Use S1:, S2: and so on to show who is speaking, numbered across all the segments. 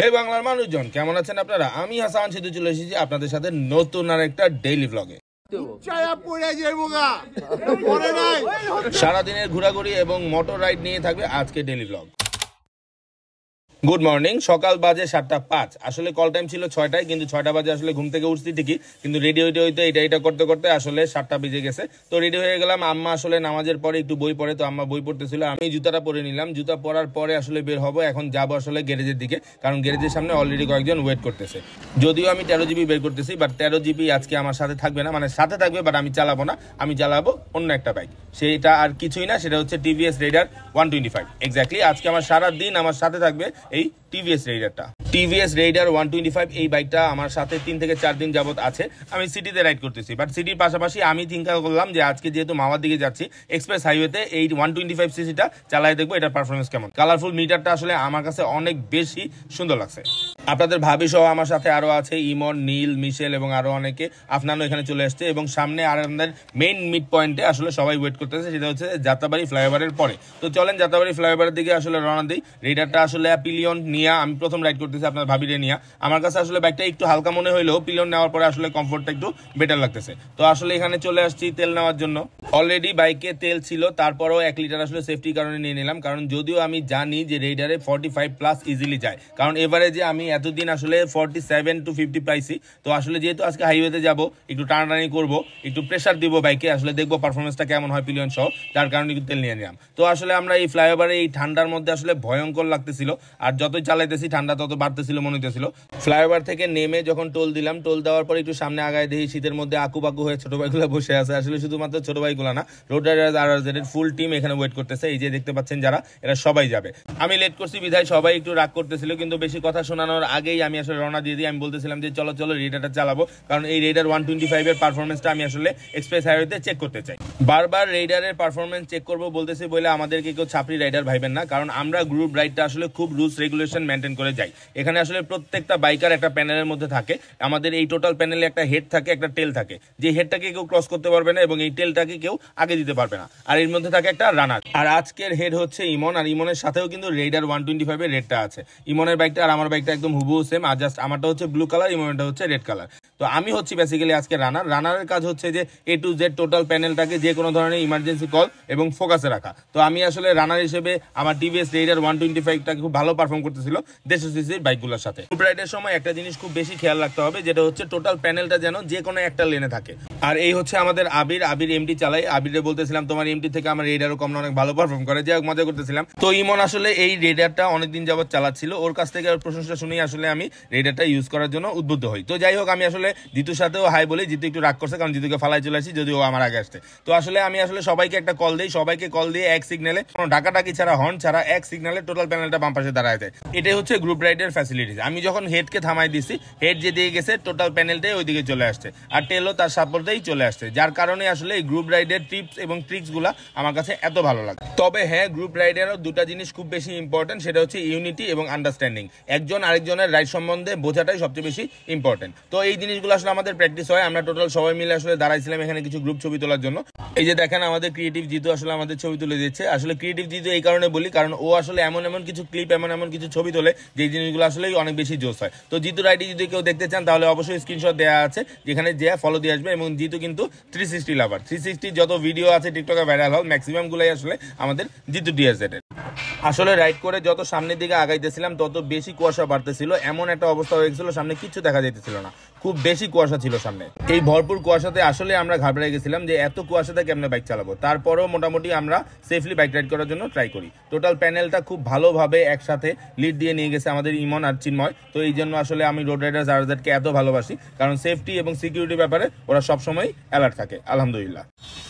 S1: হে বাংলার মানুষজন, কেমন আছেন আপনারা? আমি হাসান সিদ্ধু চলে এসেছি আপনাদের সাথে নতুন আর একটা ডেইলি ব্লগে। সারাদিনের ঘোরাঘুরি এবং মোটর রাইড নিয়ে থাকবে আজকে ডেইলি ব্লগ। গুড মর্নিং, সকাল বাজে 7:05। আসলে কল টাইম ছিল 6টায়, কিন্তু 6টা বাজে আসলে ঘুম থেকে উঠছি ঠিকই, কিন্তু রেডি হইতে এটা করতে করতে আসলে 7টা বেজে গেছে। তো রেডি হয়ে গেলাম। আম্মা আসলে নামাজের পরে একটু বই পড়ে, তো আম্মা বই পড়তেছিল, আমি জুতাটা পরে নিলাম। জুতা পরার পরে আসলে বের হবো। এখন যাবো আসলে গ্যারেজের দিকে, কারণ গ্যারেজের সামনে অলরেডি কয়েকজন ওয়েট করতেছে। যদিও আমি 13 জিবি বের করতেছি, বাট 13 জিবি আজকে আমার সাথে থাকবে না, মানে সাথে থাকবে বাট আমি চালাবো না, আমি চালাবো অন্য একটা বাইক। সেটা আর কিছুই না, সেটা হচ্ছে টিভিএস রাইডার 125। এক্স্যাক্টলি আজকে আমার সারা দিন আমার সাথে থাকবে এই টিভিএস রাইডারটা। টিভিএস রাইডার 125 এই বাইকটা আমার সাথে 3 থেকে 4 দিন যাবত আছে। আমি সিটিতে রাইড করতেছি, বাট সিটির পাশাপাশি আমি চিন্তা করলাম যে আজকে যেহেতু মামার দিকে যাচ্ছি, এক্সপ্রেস হাইওয়েতে এই 125 সিসিটা চালাই দেখবো এটার পারফরমেন্স কেমন। কালারফুল মিটারটা আসলে আমার কাছে অনেক বেশি সুন্দর লাগছে। আপনাদের ভাবি সহ আমার সাথে আরো আছে ইমন, নীল, মিশেল এবং আরো অনেকে। আফনানও এখানে চলে আসছে এবং সামনে আর আমাদের মেইন মিড পয়েন্টে আসলে সবাই ওয়েট করতেছে, সেটা হচ্ছে যাত্রাবাড়ি ফ্লাইওভারের পরে। তো চলেন যাত্রাবাড়ি ফ্লাইওভারের দিকে আসলে রওনা দিই। রাইডারটা আসলে পিলিয়ন নিয়ে আমি প্রথম রাইড করতেছি আপনার ভাবিরে নিয়ে। আমার কাছে আসলে বাইকটা একটু হালকা মনে হইলেও পিলিয়ন নেওয়ার পরে আসলে কমফোর্টটা একটু বেটার লাগতেছে। তো আসলে এখানে চলে আসছি তেল নেওয়ার জন্য। অলরেডি বাইকে তেল ছিল, তারপরেও 1 লিটার আসলে সেফটির কারণে নিয়ে নিলাম, কারণ যদিও আমি জানি যে রাইডারে 45+ ইজিলি যায়, কারণ এভারেজে আমি এতদিন আসলে 47 to 50 পাইছি। তো আসলে যেহেতু আজকে হাইওয়েতে যাব, একটু টানাটানি করবো, একটু প্রেশার দিব বাইকে, আসলে দেখবো পারফরমেন্সটা কেমন হয় পিলিয়ন সহ, যার কারণে একটু তেল নিয়ে নিলাম। তো আসলে আমরা এই ফ্লাইওভারে এই ঠান্ডার মধ্যে আসলে ভয়ঙ্কর লাগতেছিল, আর যতই চালাইতেছি ঠান্ডা তত বাড়তেছিল মনে হইতেছিল। ফ্লাইওভার থেকে নেমে যখন টোল দিলাম, টোল দেওয়ার পর একটু সামনে আগায় দেখি শীতের মধ্যে আকুবাকু হয়ে ছোট ভাইগুলো বসে আছে। আসলে শুধুমাত্র ছোট ভাইগুলো না, রোড রাইডার্স RRZ এর ফুল টিম এখানে ওয়েট করতেছে। এই যে দেখতে পাচ্ছেন যারা, এরা সবাই যাবে। আমি লেট করছি বিধায় সবাই একটু রাগ করতেছিল, কিন্তু বেশি কথা শোনানোর আগেই আমি আসলে রওনা দিয়ে দিই। আমি বলতেছিলাম যে চলো চলো রাইডারটা চালাবো, কারণ এই রাইডার 125 এর পারফরমেন্সটা আমি আসলে এক্সপ্রেস হাইওয়েতে চেক করতে চাই। বারবার রাইডারের পারফরমেন্স চেক করবো বলতেছি বলে আমাদেরকে কেউ ছাপড়ি রাইডার ভাইবেন না, কারণ আমরা গ্রুপ রাইডটা আসলে খুব রুলস রেগুলেশন মেনটেন করে যাই। এখানে আসলে প্রত্যেকটা বাইকার একটা প্যানেলের মধ্যে থাকে। আমাদের এই টোটাল প্যানেলে একটা হেড থাকে, একটা টেল থাকে। যে হেডটাকে কেউ ক্রস করতে পারবে না এবং এই টেলটাকে কেউ আগে দিতে পারবে না। আর এর মধ্যে থাকে একটা রানার। আর আজকের হেড হচ্ছে ইমন, আর ইমনের সাথেও কিন্তু রাইডার 125 এর রেডটা আছে। ইমনের বাইকটা আর আমার বাইকটা একদম হুবহু সেম, আর জাস্ট আমারটা হচ্ছে ব্লু কালার, ইমনেরটা হচ্ছে রেড কালার। তো আমি হচ্ছি বেসিক্যালি আজকে রানার। রানারের কাজ হচ্ছে যে A to Z টোটাল প্যানেলটাকে যে কোনো ধরনের ইমার্জেন্সি কল এবং ফোকাসে রাখা। তো আমি আসলে রানার হিসেবে আমার টিভিএস রাইডার 125টাকে খুব ভালো পারফর্ম করতেছিল 150 সিসির বাইকগুলোর সাথে। গ্রুপ রাইডের সময় একটা জিনিস খুব বেশি খেয়াল রাখতে হবে, যেটা হচ্ছে টোটাল প্যানেলটা যেন যে কোনো একটা লেনে থাকে। আর এই হচ্ছে আমাদের আবির এমটি চালাই। আবিরে বলতেছিলাম তোমার এমটি থেকে আমার রেডারও কম অনেক ভালো পারফর্ম করে, যাই হোক মজা করতেছিলাম। তো ইমন আসলে এই রেডারটা অনেকদিন যাবত চালাচ্ছিল, ওর কাছ থেকে প্রশংসা শুনেই আসলে আমি রেডারটা ইউজ করার জন্য উদ্বুদ্ধ হই। তো যাই হোক আমি আসলে জিতুর সাথেও হাই বলি, জিতু একটু রাগ করছে কারণ জিতুকে ফালাই চলে আসি, যদিও আমার আগে আসছে। তো আসলে আমি আসলে সবাইকে একটা কল দিই, সবাইকে কল দিয়ে এক সিগন্যালে, কোনো ডাকাডাকি ছাড়া হর্ন ছাড়া এক সিগন্যালে টোটাল প্যানেলটা বাম পাশে দাঁড়ায় যায়। এটাই হচ্ছে গ্রুপ রাইডের ফ্যাসিলিটিস। আমি যখন হেডকে থামাই দিছি, হেড যে দিয়ে গেছে টোটাল প্যানেলটাই ওইদিকে চলে আসছে, আর টেলও তার সাপোর্টেই চলে আসছে, যার কারণে আসলে এই গ্রুপ রাইডের টিপস এবং ট্রিক্স গুলা আমার কাছে এত ভালো লাগে। তবে হ্যাঁ, গ্রুপ রাইডেরও দুটা জিনিস খুব বেশি ইম্পর্টেন্ট, সেটা হচ্ছে ইউনিটি এবং আন্ডারস্ট্যান্ডিং। একজন আরেকজনের রাইড সম্বন্ধে বোঝাটাই সবচেয়ে বেশি ইম্পর্টেন্ট। তো এই জিনিসগুলো আসলে আমাদের প্র্যাকটিস হয়। আমরা টোটাল সবাই মিলে আসলে দাঁড়াইছিলাম এখানে কিছু গ্রুপ ছবি তোলার জন্য। এই যে দেখেন আমাদের ক্রিয়েটিভ জিতু আসলে আমাদের ছবি তুলে দিচ্ছে। আসলে ক্রিয়েটিভ জিতু এই কারণে বলি, কারণ ও আসলে এমন কিছু ক্লিপ, এমন কিছু ছবি তোলে যে জিনিসগুলো আসলে অনেক বেশি জোস হয়। তো জিতু রাইডি যদি কেউ দেখতে চান তাহলে অবশ্যই স্ক্রিনশট দেওয়া আছে, যেখানে যে ফলো দিয়ে আসবে। এবং জিতু কিন্তু 360 লাভার। 360 যত ভিডিও আছে টিকটকে ভাইরাল হল, ম্যাক্সিমাম গুলাই আসলে আমাদের জিতু DSZ এর। আসলে রাইড করে যত সামনের দিকে আগাইতেছিলাম তত বেশি কুয়াশা বাড়তেছিল। এমন একটা অবস্থা হয়ে গেছিল, সামনে কিছু দেখা যাইতেছিল না, খুব বেশি কুয়াশা ছিল সামনে। এই ভরপুর কুয়াশাতে আসলে আমরা ঘাবড়ে গেছিলাম যে এত কুয়াশাতে কেমনে বাইক চালাবো। তারপরেও মোটামুটি আমরা সেফলি বাইক রাইড করার জন্য ট্রাই করি। টোটাল প্যানেলটা খুব ভালোভাবে একসাথে লিড দিয়ে নিয়ে গেছে আমাদের ইমন আর চিন্ময়। তো এই জন্য আসলে আমি রোড রাইডার্স RRZ-কে এত ভালোবাসি, কারণ সেফটি এবং সিকিউরিটির ব্যাপারে ওরা সবসময় অ্যালার্ট থাকে আলহামদুলিল্লাহ।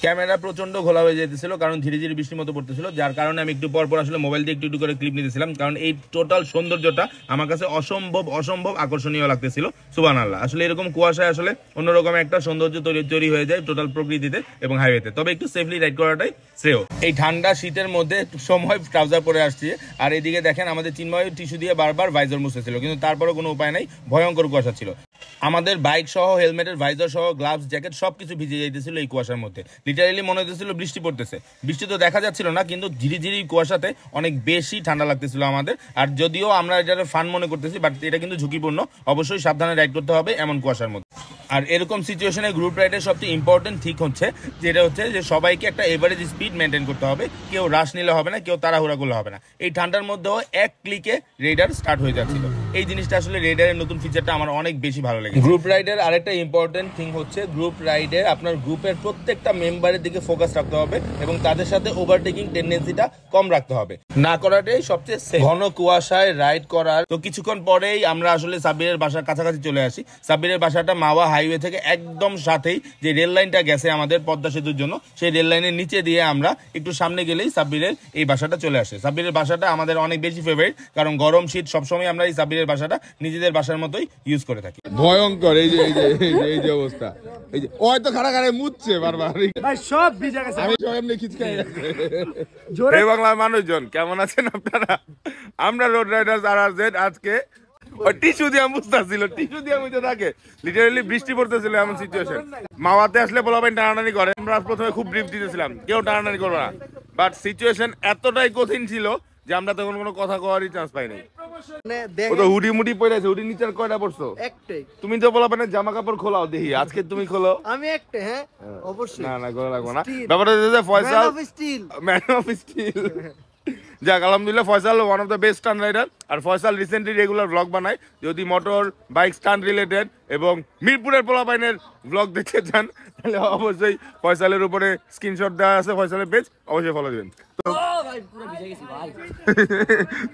S1: ক্যামেরা প্রচন্ড ঘোলা হয়ে যেতেছিল, কারণ ধীরে ধীরে বৃষ্টির মতো পড়তেছিল, যার কারণে আমি একটু পর আসলে মোবাইল দিয়ে একটু করে ক্লিপ নিতেছিলাম, কারণ এই টোটাল সৌন্দর্যটা আমার কাছে অসম্ভব আকর্ষণীয় লাগতেছিল। সুবহানাল্লাহ, আসলে এরকম কুয়াশায় আসলে অন্যরকম একটা সৌন্দর্য তৈরি হয়ে যায় টোটাল প্রকৃতিতে এবং হাইওয়েতে। তবে একটু সেফলি রাইড করাটাই শ্রেয়। এই ঠান্ডা শীতের মধ্যে সময় ট্রাউজার পরে আসছি, আর এদিকে দেখেন আমাদের চিন্ময় টিস্যু দিয়ে বারবার ভাইজার মুছেছিল, কিন্তু তারপরও কোনো উপায় নাই, ভয়ঙ্কর কুয়াশা ছিল। আমাদের বাইক সহ হেলমেটের ভাইজার সহ গ্লাভস জ্যাকেট সবকিছু ভিজে যাইতেছিল এই কুয়াশার মধ্যে। লিটারালি মনে হইতেছিল বৃষ্টি পড়তেছে। বৃষ্টি তো দেখা যাচ্ছিল না, কিন্তু ঝিরি ঝিরি কুয়াশাতে অনেক বেশি ঠান্ডা লাগতেছিল আমাদের। আর যদিও আমরা এটা ফান মনে করতেছি, বাট এটা কিন্তু ঝুঁকিপূর্ণ। অবশ্যই সাবধানে রাইড করতে হবে এমন কুয়াশার মধ্যে। আর এরকম সিচুয়েশনে গ্রুপ রাইডের সবচেয়ে ইম্পর্টেন্ট ঠিক হচ্ছে যেটা হচ্ছে যে সবাইকে একটা এভারেজ স্পিড মেনটেন করতে হবে। কেউ রাশ নিলে হবে না, কেউ তাড়াহুড়া করলে হবে না। এই ঠান্ডার মধ্যেও এক ক্লিকে রেডার স্টার্ট হয়ে যাচ্ছিল। এই জিনিসটা আসলে রেডারের নতুন ফিচারটা আমার অনেক বেশি ভালো লেগেছে। গ্রুপ রাইডের আরেকটা ইম্পর্টেন্ট থিং হচ্ছে গ্রুপ রাইডের আপনার গ্রুপের প্রত্যেকটা মেম্বারের দিকে ফোকাস রাখতে হবে এবং তাদের সাথে ওভারটেকিং টেন্ডেন্সিটা কম রাখতে হবে। না করাটাই সবচেয়ে সেফ। ঘন কুয়াশায় রাইড করার তো কিছুক্ষণ পরেই আমরা আসলে সাব্বিরের বাসার কাছাকাছি চলে আসি। সাব্বিরের বাসাটা মাওয়া হাইওয়ে থেকে একদম সাথেই যে রেল লাইনটা গেছে আমাদের পদ্মা সেতুর জন্য, সেই রেল লাইনের নিচে দিয়ে আমরা একটু সামনে গেলেই সাব্বিরের এই বাসাটা চলে আসে। সাব্বিরের বাসাটা আমাদের অনেক বেশি ফেভারিট, কারণ গরম শীত সবসময় আমরা এই সাব্বিরের বাসাটা নিজেদের বাসার মতোই ইউজ করে থাকি।
S2: ভয়ঙ্কর এই যে অবস্থা, এই যে ওই তো খাড়া খাড়া মুছছে বারবার ভাই, সব ভিজে গেছে। আমি সব এমনি খিচকাই গেছে।
S3: এই বাংলার মানুষজন কেমন আছেন আপনারা? আমরা রোড রাইডার্স RRZ আজকে টিস্যু দিয়ে মুছতেছিল, টিস্যু দিয়ে মুছতে থাকে। লিটারালি বৃষ্টি পড়তেছিল এমন সিচুয়েশন। মাওয়াতে আসলে বলাবেন টানাটানি করে। আমরা প্রথমে খুব ব্রিফ দিতেছিলাম কেউ টানাটানি করবে না, বাট সিচুয়েশন এতটাই কঠিন ছিল যে আমরা তখন কোনো কথা কওয়ারই চান্স পাই নাই। ও তো হুডি মুডি পরে আছে, হুডি নিচের কয়টা পড়ছো? একটাই। তুমি তো বলাবেন জামা কাপড় খোলাও দেখি, আজকে তুমি খোলো। আমি একটা, হ্যাঁ অবশ্যই। না খোলা লাগবে না। ব্যাপারটা হচ্ছে ফয়সাল ম্যান অফ স্টিল। যাক আলহামদুলিল্লাহ, Faisal one of the best stunt rider. আর ফয়সাল রিসেন্টলি রেগুলার ব্লগ বানায়। যদি মোটর বাইক স্টান্ট রিলেটেড এবং মিরপুরের পোলাপাইনের ব্লগ দেখতে চান তাহলে অবশ্যই ফয়সালের উপরে স্ক্রিনশট দেওয়া আছে ফয়সালের পেজ, অবশ্যই ফলো দিবেন।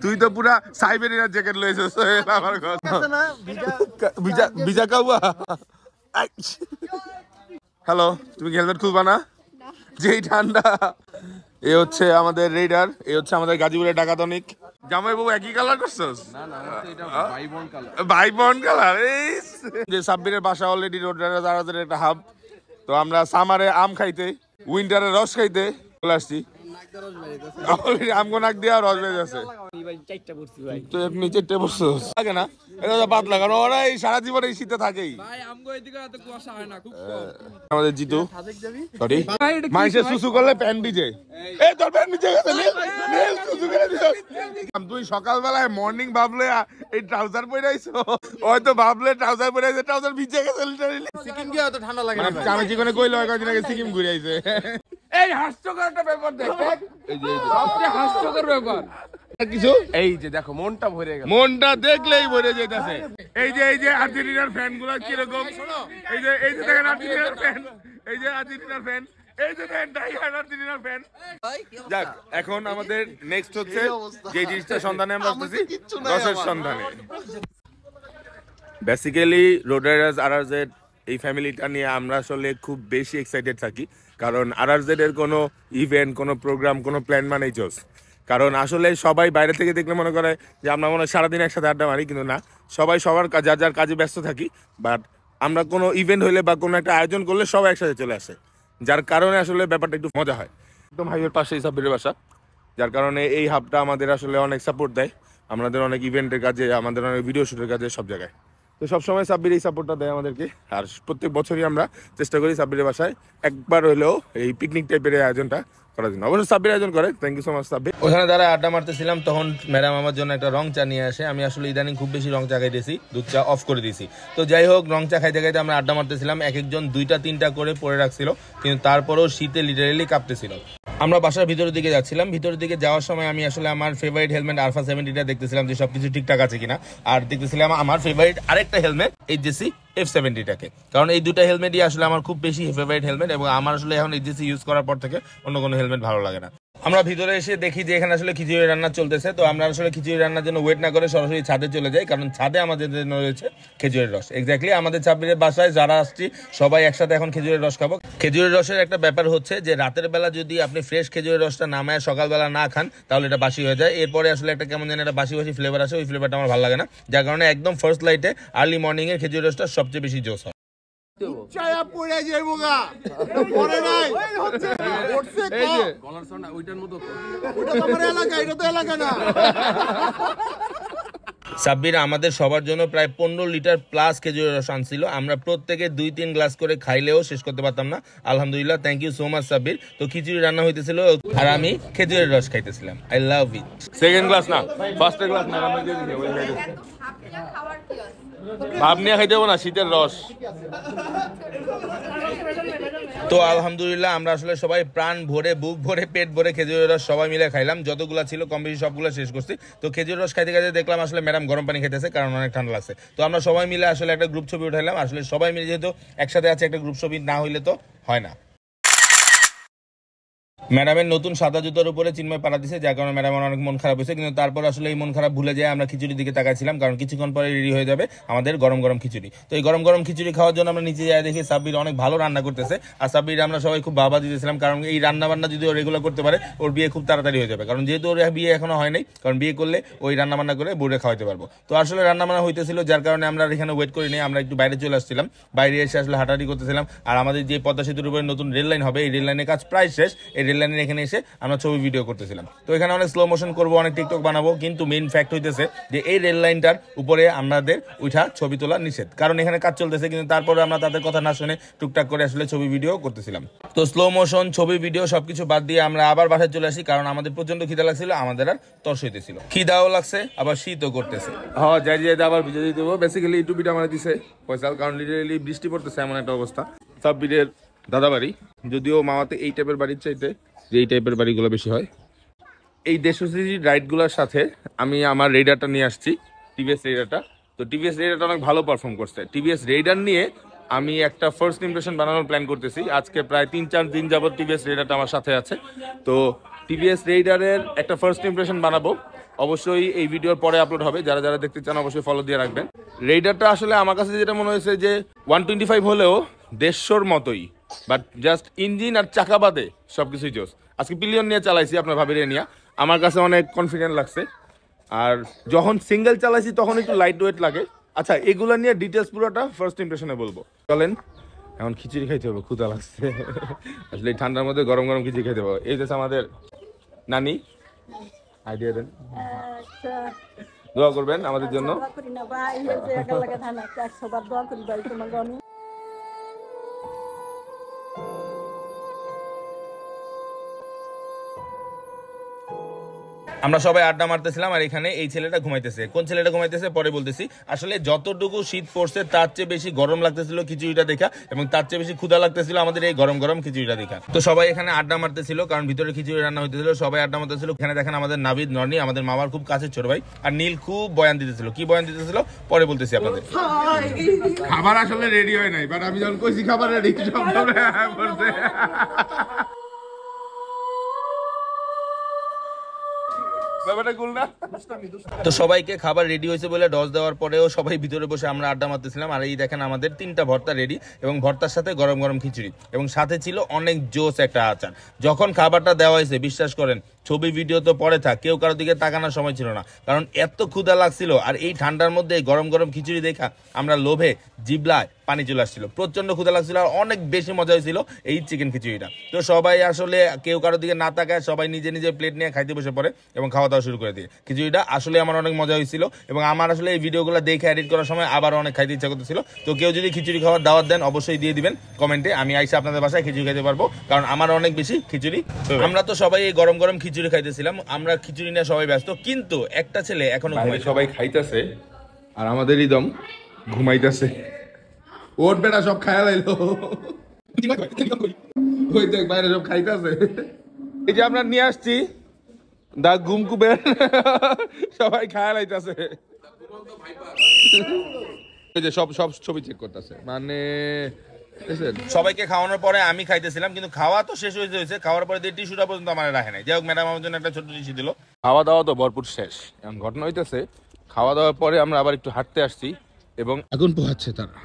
S3: তুই তো পুরা সাইবেরিয়ার জ্যাকেট লয়েছিস আমার কথা। ভিজা কাউয়া। হ্যালো, তুমি কি হেলমেট খুলবা না? যেই ঠান্ডা। এ হচ্ছে আমাদের রেডার, এ হচ্ছে আমাদের গাজীপুরের ডাকাতনিক। জামাই বাবু একই কালার করছস? ভাই বোন কালার। এই যে সাব্বিরের বাসা অলরেডি রোড রাইডার্স RRZ একটা হাব। তো আমরা সামারে আম খাইতে, উইন্টারে রস খাইতে চলে আসছি। অলরেডি আমগো নাক দিয়া রস বেজে আছে। তো আপনি চারটে বছর লাগে না, এটা তো পাতলা, কারণ ওরা এই সারা জীবন এই শীতে থাকেই। আমাদের জিতু সরি মাইসে সুসু করলে প্যান্ট ভিজে। এই তোর প্যান্ট ভিজে গেছে, নীল সুসু করে দিছস। তুই সকালবেলায় মর্নিং ভাবলে এই ট্রাউজার পরে আইছো, হয়তো ভাবলে ট্রাউজার পরে আইছে, ট্রাউজার ভিজে গেছে লিটারালি। সিকিম গিয়ে তো ঠান্ডা লাগে না। আমি জীবনে কইলো কয়দিন আগে সিকিম ঘুরে আইছে। এই হাস্যকর একটা ব্যাপার দেখ, এই যে সবচেয়ে হাস্যকর ব্যাপার কিছু, এই যে দেখো মনটা ভরে গেল, মনটা দেখলেই ভরে যেতেছে। এই যে আর্জেন্টিনার ফ্যান গুলা কিরকম, এই যে দেখেন আর্জেন্টিনার ফ্যান, এই যে আর্জেন্টিনার ফ্যান, এই যে দেখেন আর্জেন্টিনার ফ্যান। যাক, এখন আমাদের নেক্সট হচ্ছে যে জিনিসটার সন্ধানে আমরা আসতেছি, রসের সন্ধানে। বেসিক্যালি রোড রাইডার্স RRZ এই ফ্যামিলিটা নিয়ে আমরা আসলে খুব বেশি এক্সাইটেড থাকি, কারণ RRZ এর কোনো ইভেন্ট, কোনো প্রোগ্রাম, কোনো প্ল্যান মানেই চোস। কারণ আসলে সবাই বাইরে থেকে দেখলে মনে করে যে আমরা মনে হয় সারাদিন একসাথে আড্ডা মারি, কিন্তু না, সবাই সবার যার যার কাজে ব্যস্ত থাকি। বাট আমরা কোনো ইভেন্ট হইলে বা কোনো একটা আয়োজন করলে সবাই একসাথে চলে আসে, যার কারণে আসলে ব্যাপারটা একটু মজা হয়। একদম হাইওয়ের পাশেই সাব্বিরের বাসা, যার কারণে এই হাবটা আমাদের আসলে অনেক সাপোর্ট দেয় আমাদের অনেক ইভেন্টের কাজে, আমাদের অনেক ভিডিও শুটের কাজে, সব জায়গায়। তো সবসময় সাব্বির এই সাপোর্টটা দেয় আমাদেরকে। আর প্রত্যেক বছরই আমরা চেষ্টা করি সাব্বিরের বাসায় একবার হলেও এই পিকনিক টাইপের আয়োজনটা করার জন্য। অবশ্যই সাব্বির আয়োজন করে, thank you so much Sabbir. ওখানে যারা আড্ডা মারতেছিলাম তখন ম্যাডাম আমার জন্য একটা রং চা নিয়ে আসে। আমি আসলে ইদানিং খুব বেশি রং চা খাইতেছি, দুধ চা অফ করে দিয়েছি। তো যাই হোক, রং চা খাইতে খাইতে আমরা আড্ডা মারতেছিলাম। এক একজন 2টা-3টা করে পরে রাখছিল, কিন্তু তারপরেও শীতে লিটারেলি কাঁপতেছিল। আমরা বাসার ভিতরের দিকে যাচ্ছিলাম। ভিতরের দিকে যাওয়ার সময় আমি আসলে আমার ফেভারিট হেলমেট আলফা 70টা দেখতেছিলাম যে সবকিছু ঠিকঠাক আছে কিনা। আর দেখতেছিলাম আমার ফেভারিট আরেকটা হেলমেট HJC F70টাকে, কারণ এই দুটা হেলমেটই আসলে আমার খুব বেশি ফেভারিট হেলমেট, এবং আমার আসলে এখন HJC ইউজ করার পর থেকে অন্য কোনো হেলমেট ভালো লাগে না। আমরা ভিতরে এসে দেখি যে এখানে আসলে খিচুড়ি রান্না চলতেছে। তো আমরা আসলে খিচুড়ি রান্নার জন্য ওয়েট না করে সরাসরি ছাদে চলে যাই, কারণ ছাদে আমাদের জন্য রয়েছে খেজুরের রস। এক্স্যাক্টলি আমাদের সাব্বিরের বাসায় যারা আসছি সবাই একসাথে এখন খেজুরের রস খাবো। খেজুরের রসের একটা ব্যাপার হচ্ছে যে রাতের বেলা যদি আপনি ফ্রেশ খেজুরের রসটা নামায় সকালবেলা না খান তাহলে এটা বাসি হয়ে যায়। এরপরে আসলে একটা কেমন যেন একটা বাসি বাসি ফ্লেভার আসে, ওই ফ্লেভারটা আমার ভালো লাগে না, যার কারণে একদম ফার্স্ট লাইটে আর্লি মর্নিং এর খেজুরের রসটা সবচেয়ে বেশি জোস হয়।
S1: সাব্বির আমাদের সবার জন্য প্রায় 15 লিটার প্লাস খেজুরের রস আনছিল। আমরা প্রত্যেকে 2-3 গ্লাস করে খাইলেও শেষ করতে পারতাম না। আলহামদুলিল্লাহ, thank you so much Sabbir. তো খিচুড়ি রান্না হইতেছিল আর আমি খেজুরের রস খাইতেছিলাম। I love it.
S3: Second class না, ফার্স্ট ক্লাস না, ভাব নিয়ে খাইতে না, শীতের রস।
S1: তো আলহামদুলিল্লাহ আমরা আসলে সবাই প্রাণ ভরে, বুক ভরে, পেট ভরে খেজুরের রস সবাই মিলে খাইলাম। যতগুলো ছিল কম বেশি সবগুলো শেষ করছি। তো খেজুরের রস খাইতে খাইতে দেখলাম আসলে ম্যাডাম গরম পানি খেতেছে, কারণ অনেক ঠান্ডা লাগছে। তো আমরা সবাই মিলে আসলে একটা গ্রুপ ছবি উঠাইলাম। আসলে সবাই মিলে যেহেতু একসাথে আছে, একটা গ্রুপ ছবি না হইলে তো হয় না। ম্যাডামের নতুন সাদা জুতোর উপরে চিন্ময় পাড়া দিছে, যার কারণে ম্যাডামের অনেক মন খারাপ হয়েছে। কিন্তু তারপর আসলে এই মন খারাপ ভুলে যায় আমরা খিচুড়ির দিকে তাকাইছিলাম, কারণ কিছুক্ষণ পরে রেডি হয়ে যাবে আমাদের গরম গরম খিচুড়ি। তো এই গরম গরম খিচুড়ি খাওয়ার জন্য আমরা নিচে যাই, দেখি সাব্বির অনেক ভালো রান্না করতেছে। আর সাব্বির আমরা সবাই খুব বাবা দিতেছিলাম, কারণ এই রান্না বান্না যদি ও রেগুলার করতে পারে ওর বিয়ে খুব তাড়াতাড়ি হয়ে যাবে। কারণ যেহেতু ওর বিয়ে এখনো হয় নাই, কারণ বিয়ে করলে ওই রান্না বান্না করে বোর্ডে খাওয়াতে পারবো। তো আসলে রান্না বান্না হইতেছিল, যার কারণে আমরা এখানে ওয়েট করি নিই, আমরা একটু বাইরে চলে আসছিলাম। বাইরে এসে আসলে হাঁটাহাঁটি করতেছিলাম। আর আমাদের যে পদ্মা সেতুর উপরে নতুন রেল লাইন হবে, এই রেল লাইনের কাজ প্রায় শেষ। এই রেল লাইনের এখানে এসে আমরা ছবি ভিডিও করতেছিলাম। তো এখানে অনেক স্লো মোশন করবো, অনেক টিকটক বানাবো, কিন্তু মেইন ফ্যাক্ট হইতেছে যে এই রেল লাইনটার উপরে আমাদের উঠা ছবি তোলা নিষেধ, কারণ এখানে কাজ চলতেছে। কিন্তু তারপরে আমরা তাদের কথা না শুনে টুকটাক করে আসলে ছবি ভিডিও করতেছিলাম। তো স্লো মোশন, ছবি ভিডিও সবকিছু বাদ দিয়ে আমরা আবার বাসায় চলে আসি, কারণ আমাদের প্রচন্ড খিদা লাগছিল, আমাদের আর তর্স হইতেছিল। খিদাও লাগছে, আবার শীতও করতেছে।
S3: হ্যাঁ, যাই যাই আবার ভিজে দিতে হবে। বেসিক্যালি এই টুপিটা আমার দিছে ফয়সাল, কারণ লিটারেলি বৃষ্টি পড়তেছে, এমন একটা অবস্থা। সাব্বিরের দাদা বাড়ি, যদিও মামাতে এই টাইপের বাড়ির চাইতে যে এই টাইপের বাড়িগুলো বেশি হয়। এই দেশি রাইডগুলোর সাথে আমি আমার রেইডারটা নিয়ে আসছি, টিভিএস রেইডারটা। তো টিভিএস রেইডারটা অনেক ভালো পারফর্ম করছে। টিভিএস রেইডার নিয়ে আমি একটা ফার্স্ট ইমপ্রেশন বানানোর প্ল্যান করতেছি। আজকে প্রায় 3-4 দিন যাবত টিভিএস রেইডারটা আমার সাথে আছে। তো টিভিএস রেইডারের একটা ফার্স্ট ইমপ্রেশন বানাবো, অবশ্যই এই ভিডিওর পরে আপলোড হবে। যারা যারা দেখতে চান অবশ্যই ফলো দিয়ে রাখবেন। রেইডারটা আসলে আমার কাছে যেটা মনে হয়েছে যে 125 হলেও 150-র মতোই, বাট জাস্ট ইঞ্জিন আর চাকা বাদে সবকিছুই জোস। আজকে পিলিয়ন নিয়ে চালাইছি আপনার ভাবিরে নিয়ে, আমার কাছে অনেক কনফিডেন্ট লাগছে। আর যখন সিঙ্গেল চালাইছি তখন একটু লাইট ওয়েট লাগে। আচ্ছা, এগুলো নিয়ে ডিটেলস পুরোটা ফার্স্ট ইমপ্রেশনে বলবো। চলেন, এখন খিচুড়ি খাইতে হবে, ক্ষুধা লাগছে আসলে এই ঠান্ডার মধ্যে গরম গরম খিচুড়ি খাইতে হবে। এই যে আমাদের নানি, আইডিয়া দেন, দোয়া করবেন আমাদের জন্য।
S1: আমরা সবাই আড্ডা মারতেছিলাম, আর এখানে এই ছেলেটা ঘুমাইতেছে। কোন ছেলেটা ঘুমাইতেছে পরে বলতেছি। আসলে যতটুকু শীত পড়ছে তার চেয়ে বেশি গরম লাগতেছিল খিচুড়িটা দেখা, এবং তার চেয়ে বেশি ক্ষুধা লাগতেছিল আমাদের এই গরম গরম খিচুড়িটা দেখা। তো সবাই এখানে আড্ডা মারতেছিল, কারণ ভিতরে খিচুড়ি রান্না হইতেছিল, সবাই আড্ডা মারতেছিল। এখানে দেখেন আমাদের নাবিদ, নর্নি, আমাদের মামার খুব কাছের ছোট ভাই, আর নীল খুব বয়ান দিতেছিল। কি বয়ান দিতেছিল পরে বলতেছি আপনাদের।
S2: খাবার আসলে রেডি হয় নাই, বাট আমি যখন কইছি খাবার রেডি সব বলছে।
S1: তো সবাইকে খাবার রেডি হয়েছে বলে ডস দেওয়ার পরেও সবাই ভিতরে বসে আমরা আড্ডা মারতেছিলাম। আর এই দেখেন আমাদের 3টা ভর্তা রেডি, এবং ভর্তার সাথে গরম গরম খিচুড়ি, এবং সাথে ছিল অনেক জোস একটা আচার। যখন খাবারটা দেওয়া হয়েছে, বিশ্বাস করেন ছবি ভিডিও তো পরে থাক, কেউ কারোর দিকে তাকানোর সময় ছিল না, কারণ এত ক্ষুধা লাগছিল। আর এই ঠান্ডার মধ্যে গরম গরম খিচুড়ি দেখা আমরা লোভে জিবলায় পানি চলে আসছিল, প্রচন্ড ক্ষুধা লাগছিল। আর অনেক বেশি মজা হয়েছিল এই চিকেন খিচুড়িটা। তো সবাই আসলে কেউ কারোর দিকে না তাকায়, সবাই নিজে নিজে প্লেট নিয়ে খাইতে বসে পড়ে এবং খাওয়া দাওয়া শুরু করে দিয়ে। খিচুড়িটা আসলে আমার অনেক মজা হয়েছিল, এবং আমার আসলে এই ভিডিওগুলো দেখে এডিট করার সময় আবার অনেক খাইতে ইচ্ছা করতেছিল। তো কেউ যদি খিচুড়ি খাওয়ার দাওয়াত দেন অবশ্যই দিয়ে দিবেন কমেন্টে, আমি আইসা আপনাদের বাসায় খিচুড়ি খাইতে পারবো, কারণ আমার অনেক বেশি খিচুড়ি। আমরা তো সবাই এই গরম গরম খিচুড়ি খাইতেছিলাম, আমরা খিচুড়ি নিয়ে সবাই ব্যস্ত, কিন্তু একটা ছেলে এখনো
S2: সবাই খাইতেছে আর আমাদের ইদম ঘুমাইতেছে। ওর বেটা সব খায়া লাইলো, ওই দেখ বাইরে সব খাইতেছে।
S3: এই যে আমরা নিয়ে আসছি দা ঘুমকুবের, সবাই খায়া লাইতেছে।
S2: এই যে সব সব ছবি চেক করতেছে, মানে
S1: সবাইকে খাওয়ানোর পরে আমি খাইতেছিলাম, কিন্তু খাওয়া তো শেষ হয়েছে। খাওয়ার পরে টিস্যুটা পর্যন্ত আমার রাখে নাই। যাই হোক, ম্যাডাম আমার জন্য একটা ছোট টিস্যু দিল।
S3: খাওয়া দাওয়া তো ভরপুর শেষ। এখন ঘটনা হইতেছে খাওয়া দাওয়ার পরে আমরা আবার একটু হাঁটতে আসছি, এবং
S2: আগুন পোহাচ্ছে তারা।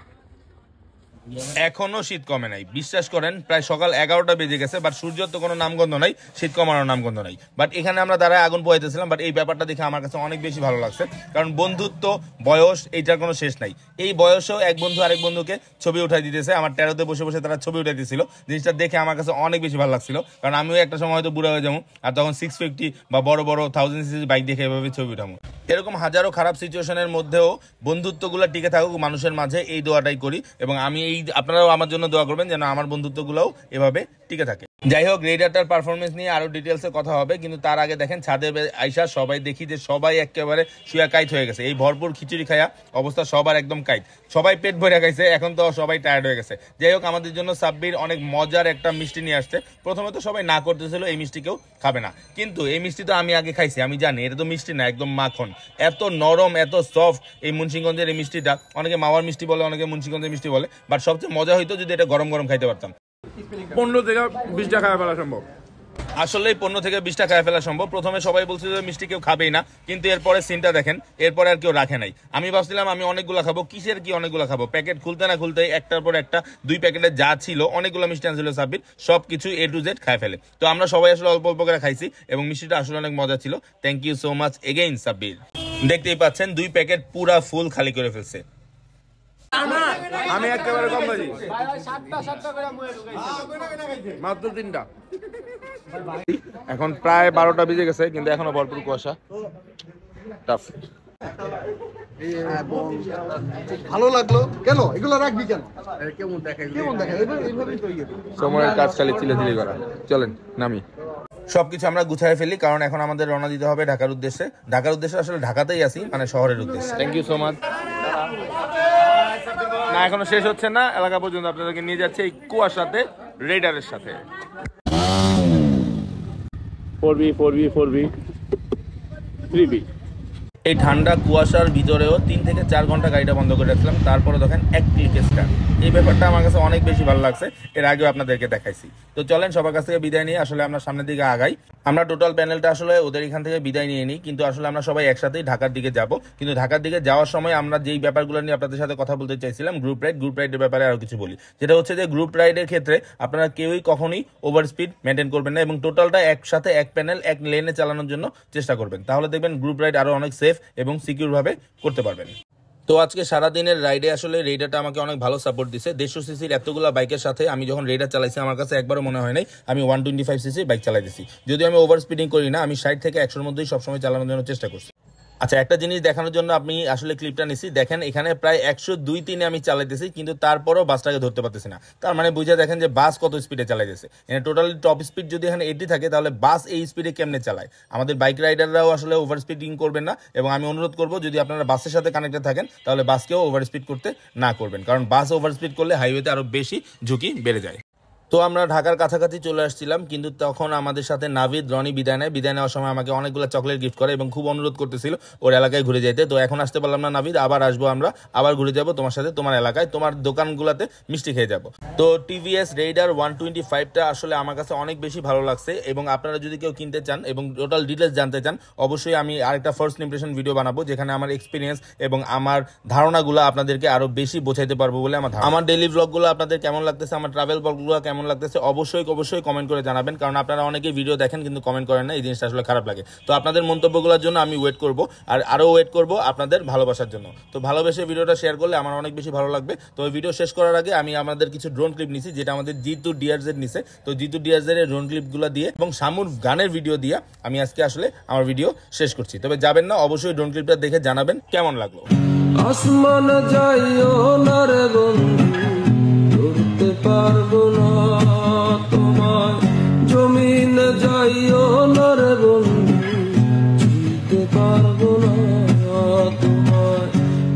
S1: এখনো শীত কমে নাই, বিশ্বাস করেন। প্রায় সকাল 11টা বেজে গেছে, বাট সূর্যের তো কোনো নামগন্ধ নাই, শীত কমানোর নামগন্ধ নাই। বাট এখানে আমরা দাঁড়ায় আগুন পোহাইতেছিলাম। বাট এই ব্যাপারটা দেখে আমার কাছে অনেক বেশি ভালো লাগছে, কারণ বন্ধুত্ব, বয়স, এইটার কোনো শেষ নাই। এই বয়সেও এক বন্ধু আরেক বন্ধুকে ছবি উঠাই দিতেছে। আমার টেরোতে বসে বসে তারা ছবি উঠাই দিয়েছিল। জিনিসটা দেখে আমার কাছে অনেক বেশি ভালো লাগছিল, কারণ আমিও একটা সময় হয়তো বুড়া হয়ে যাবো, আর তখন 650 বা বড় বড় 1000cc বাইক দেখে এভাবে ছবি উঠাবো। এরকম হাজারো খারাপ সিচুয়েশনের মধ্যেও বন্ধুত্বগুলো টিকে থাকুক মানুষের মাঝে, এই দোয়াটাই করি। এবং আমি আপনারাও আমার জন্য দোয়া করবেন যেন আমার বন্ধুত্বগুলোও এভাবে টিকে থাকে। যাই হোক, রেইডারটার পারফরমেন্স নিয়ে আরো ডিটেলসে কথা হবে, কিন্তু তার আগে দেখেন ছাদে আইসা সবাই দেখি যে সবাই একেবারে শুয়া কাইত হয়ে গেছে। এই ভরপুর খিচুড়ি খায়া অবস্থা সবার একদম কাইত, সবাই পেট ভরে খাইছে, এখন তো সবাই টায়ার্ড হয়ে গেছে। যাই হোক, আমাদের জন্য সাব্বির অনেক মজার একটা মিষ্টি নিয়ে আসছে। প্রথমে তো সবাই না করতেছিল এই মিষ্টি কেউ খাবে না, কিন্তু এই মিষ্টি তো আমি আগে খাইছি, আমি জানি এটা তো মিষ্টি না, একদম মাখন, এত নরম এত সফট এই মুন্সিগঞ্জের এই মিষ্টিটা। অনেকে মাওয়ার মিষ্টি বলে, অনেকে মুন্সিগঞ্জের মিষ্টি বলে, বাট সবচেয়ে মজা হইতো যদি এটা গরম গরম খাইতে পারতাম।
S2: 15 থেকে 20 টাকা ফেলা সম্ভব,
S1: আসলেই 15 থেকে 20 টাকা ফেলা সম্ভব। প্রথমে সবাই বলছিল যে মিষ্টি কেউ খাবেই না, কিন্তু এরপরে সিনটা দেখেন, এরপরে আর কেউ রাখে নাই। আমি ভাবছিলাম আমি অনেকগুলো খাবো, কিসের কি অনেকগুলো খাবো, প্যাকেট খুলতে না খুলতে একটার পর একটা 2 প্যাকেটে যা ছিল অনেকগুলো মিষ্টি আনছিল সাব্বির, সবকিছু A to Z খাই ফেলে। তো আমরা সবাই আসলে অল্প অল্প করে খাইছি এবং মিষ্টিটা আসলে অনেক মজা ছিল। Thank you so much again Sabbir. দেখতেই পাচ্ছেন 2 প্যাকেট পুরা ফুল খালি করে ফেলছে।
S2: আমি একেবারে কম বাজি মাত্র 3টা।
S3: এখন প্রায় 12টা বেজে গেছে, কিন্তু এখনো ভরপুর কুয়াশা, টাফ।
S4: ভালো লাগলো। কেন এগুলো রাখবি কেন? কেমন দেখে এইভাবেই তো
S3: সময়ের কাজ খালি চিলে করা। চলেন নামি।
S1: সবকিছু আমরা গুছায় ফেলি, কারণ এখন আমাদের রওনা দিতে হবে ঢাকার উদ্দেশ্যে। ঢাকার উদ্দেশ্যে আসলে ঢাকাতেই আছি, মানে শহরের উদ্দেশ্যে।
S3: Thank you so much. না, এখনো শেষ হচ্ছে না, এলাকা পর্যন্ত আপনাদেরকে নিয়ে যাচ্ছে এই কুয়াশাতে, রেডারের সাথে। 4B 3B।
S1: এই ঠান্ডা কুয়াশার ভিতরেও 3 থেকে 4 ঘন্টা গাড়িটা বন্ধ করে রাখলাম, তারপরে দেখেন এক ক্লিকে স্টার্ট। এই ব্যাপারটা আমার কাছে অনেক বেশি ভালো লাগছে, এর আগেও আপনাদেরকে দেখাইছি। তো চলেন সবার কাছ থেকে বিদায় নিয়ে আসলে আমরা সামনের দিকে আগাই। আমরা টোটাল প্যানেলটা আসলে ওদের এখান থেকে বিদায় নিয়ে নিই, কিন্তু আসলে আমরা সবাই একসাথেই ঢাকার দিকে যাব। কিন্তু ঢাকার দিকে যাওয়ার সময় আমরা যেই ব্যাপারগুলো নিয়ে আপনাদের সাথে কথা বলতে চাইছিলাম, গ্রুপ রাইডের ব্যাপারে আরো কিছু বলি। যেটা হচ্ছে যে গ্রুপ রাইডের ক্ষেত্রে আপনারা কেউই কখনোই ওভার স্পিড মেনটেন করবেন না এবং টোটালটা একসাথে এক প্যানেল এক লেনে চালানোর জন্য চেষ্টা করবেন, তাহলে দেখবেন গ্রুপ রাইড আরো অনেক সেফ এবং সিকিউর ভাবে করতে পারবেন। তো আজকে সারাদিনের রাইডে আসলে রেইডারটা আমাকে অনেক ভালো সাপোর্ট দিছে। 150 সিসির এতগুলো বাইকের সাথে আমি যখন রেইডার চালাইছি আমার কাছে একবারও মনে হয় নাই আমি 125 সিসির বাইক চালাইতেছি। যদিও আমি ওভার স্পিডিং করি না, আমি 60 থেকে 100-র মধ্যেই সবসময় চালানোর জন্য চেষ্টা করছি। আচ্ছা, একটা জিনিস দেখানোর জন্য আমি আসলে ক্লিপটা নিছি, দেখেন এখানে প্রায় 102-3 আমি চালাইতেছি, কিন্তু তারপরও বাসটাকে ধরতে পারতেছি না। তার মানে বুঝে দেখেন যে বাস কত স্পিডে চালাইতেছে। এখানে টোটালি টপ স্পিড যদি এখানে 80 থাকে, তাহলে বাস এই স্পিডে কেমনে চালায়? আমাদের বাইক রাইডাররাও আসলে ওভার স্পিডিং করবেন না, এবং আমি অনুরোধ করবো যদি আপনারা বাসের সাথে কানেক্টেড থাকেন তাহলে বাসকেও ওভার স্পিড করতে না করবেন, কারণ বাস ওভার স্পিড করলে হাইওয়েতে আরো বেশি ঝুঁকি বেড়ে যায়। তো আমরা ঢাকার কাছাকাছি চলে আসছিলাম, কিন্তু তখন আমাদের সাথে নাভিদ রনি বিদায় নেওয়ার সময় আমাকে অনেকগুলো চকলেট গিফট করে এবং খুব অনুরোধ করতেছিল ওর এলাকায় ঘুরে যেতে। তো এখন আসতে পারলাম না নাভিদ, আবার আসবো, আমরা আবার ঘুরে যাব তোমার সাথে, তোমার এলাকায়, তোমার দোকানগুলোতে মিষ্টি খেয়ে যাব। তো টিভিএস রেইডার 125টা আসলে আমার কাছে অনেক বেশি ভালো লাগছে, এবং আপনারা যদি কেউ কিনতে চান এবং টোটাল ডিটেলস জানতে চান, অবশ্যই আমি আরেকটা ফার্স্ট ইমপ্রেশন ভিডিও বানাবো, যেখানে আমার এক্সপিরিয়েন্স এবং আমার ধারণাগুলো আপনাদেরকে আরো বেশি বোঝাইতে পারবো বলে আমার ডেইলি ব্লগগুলো আপনাদের কেমন লাগতেছে, আমার ট্রাভেল ব্লগগুলো কেমন লাগতেছে অবশ্যই কমেন্ট করে জানাবেন, কারণ আপনারা অনেকেই ভিডিও দেখেন কিন্তু কমেন্ট করেন না, এই জিনিসটা আসলে খারাপ লাগে। তো আপনাদের মন্তব্যগুলোর জন্য আমি ওয়েট করব, আর আরো ওয়েট করব আপনাদের ভালোবাসার জন্য। তো ভালোবেসে ভিডিওটা শেয়ার করলে আমার অনেক বেশি ভালো লাগবে। তো ওই ভিডিও শেষ করার আগে আমি আমাদের কিছু ড্রোন ক্লিপ নিছি, যেটা আমাদের জিতু ডিআরজেড নিছে। তো জিতু ডিআরজেড এর ড্রোন ক্লিপগুলো দিয়ে এবং শামুর গানের ভিডিও দিয়ে আমি আজকে আসলে আমার ভিডিও শেষ করছি। তবে যাবেন না, অবশ্যই ড্রোন ক্লিপটা দেখে জানাবেন কেমন লাগলো।
S5: আসমান যাইও না রে বন্ধু, ধরতে পারবো না তোমায়, জমিন যাইও না রে বন্ধু, ছুঁতে পারবো না তোমায়,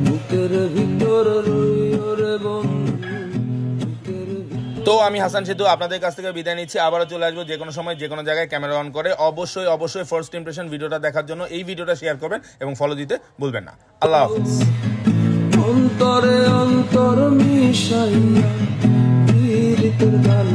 S5: বুকের ভিতর রইও রে বন্ধু।
S1: তো আমি হাসান সিদ্ধু আপনাদের কাছ থেকে বিদায় নিচ্ছি, আবারও চলে আসবো যে কোনো সময় যে কোনো জায়গায় ক্যামেরা অন করে। অবশ্যই ফার্স্ট ইমপ্রেশন ভিডিওটা দেখার জন্য এই ভিডিওটা শেয়ার করবেন এবং ফলো দিতে ভুলবেন না। আল্লাহ হাফেজ।
S5: অন্তরে অন্তর মিশাইয়া গান